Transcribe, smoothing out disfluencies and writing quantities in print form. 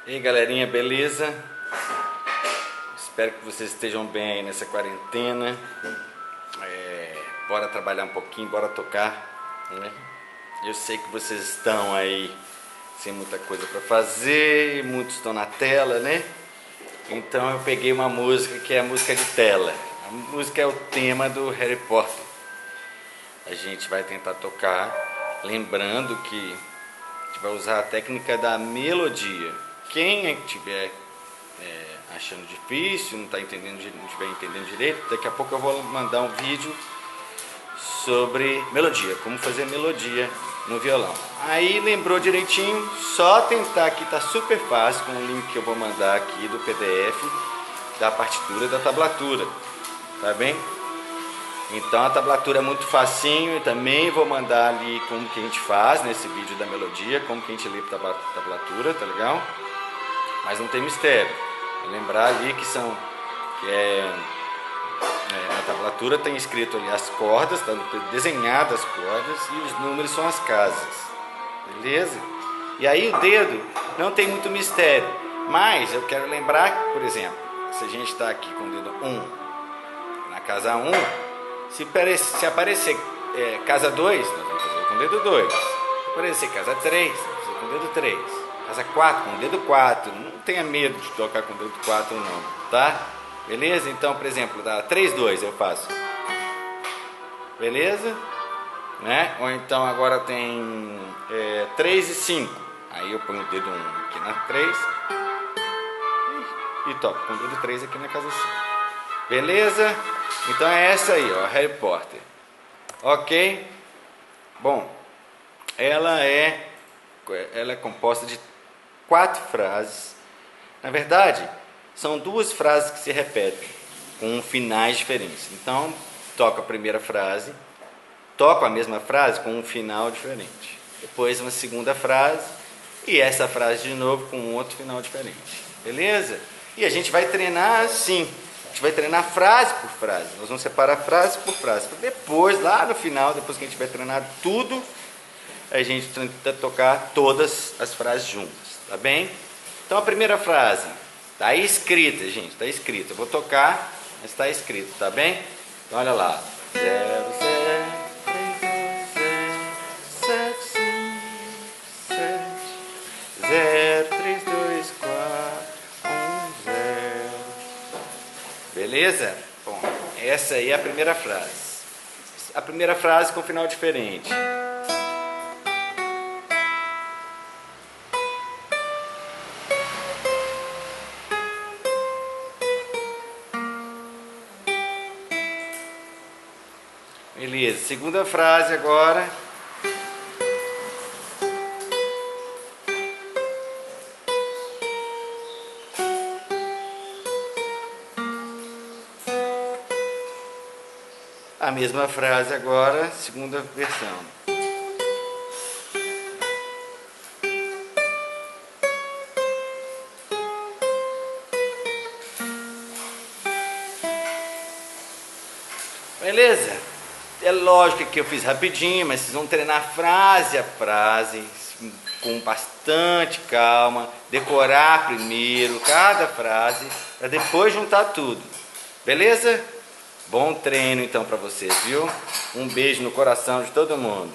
E aí, galerinha, beleza? Espero que vocês estejam bem aí nessa quarentena. Bora trabalhar um pouquinho, bora tocar, né? Eu sei que vocês estão aí sem muita coisa para fazer, muitos estão na tela, né? Então eu peguei uma música que é a música de tela. A música é o tema do Harry Potter. A gente vai tentar tocar, lembrando que a gente vai usar a técnica da melodia. Quem estiver achando difícil, não estiver entendendo direito, daqui a pouco eu vou mandar um vídeo sobre melodia, como fazer melodia no violão. Aí lembrou direitinho, só tentar aqui, tá super fácil, com o link que eu vou mandar aqui do PDF da partitura e da tablatura, tá bem? Então a tablatura é muito facinho, e também vou mandar ali como que a gente faz nesse vídeo da melodia, como que a gente lê a tablatura, tá legal? Mas não tem mistério. Lembrar ali na tablatura tem escrito ali as cordas, tá desenhadas as cordas, e os números são as casas, beleza? E aí o dedo não tem muito mistério, mas eu quero lembrar, por exemplo, se a gente está aqui com o dedo 1 na casa 1, se aparecer casa 2, nós vamos fazer com o dedo 2. Se aparecer casa 3, nós vamos fazer com o dedo 3. Casa 4 com o dedo 4. Não tenha medo de tocar com o dedo 4 não, tá? Beleza? Então, por exemplo, dá 3, 2 eu faço. Beleza? Né? Ou então agora tem 3 e 5. Aí eu ponho o dedo 1 aqui na 3 e toco com o dedo 3 aqui na casa 5. Beleza? Então é essa aí, ó, Harry Potter. Ok? Bom, ela é composta de 4 frases. Na verdade, são 2 frases que se repetem com finais diferentes. Então, toco a primeira frase, toco a mesma frase com um final diferente. Depois uma segunda frase e essa frase de novo com um outro final diferente. Beleza? E a gente vai treinar assim. A gente vai treinar frase por frase. Nós vamos separar frase por frase. Depois, lá no final, depois que a gente vai treinar tudo, a gente tenta tocar todas as frases juntas. Tá bem? Então a primeira frase está escrita, gente, está escrita. Eu vou tocar, mas está escrito, tá bem? Então olha lá. 0, 0, 3, 2, 0, 7, 5, 7, 0, 3, 2, 4, 1, 0. Beleza? Bom, essa aí é a primeira frase. A primeira frase com final diferente. Beleza, segunda frase agora. A mesma frase agora, segunda versão. Beleza? É lógico que eu fiz rapidinho, mas vocês vão treinar frase a frase, com bastante calma, decorar primeiro cada frase, para depois juntar tudo. Beleza? Bom treino então para vocês, viu? Um beijo no coração de todo mundo.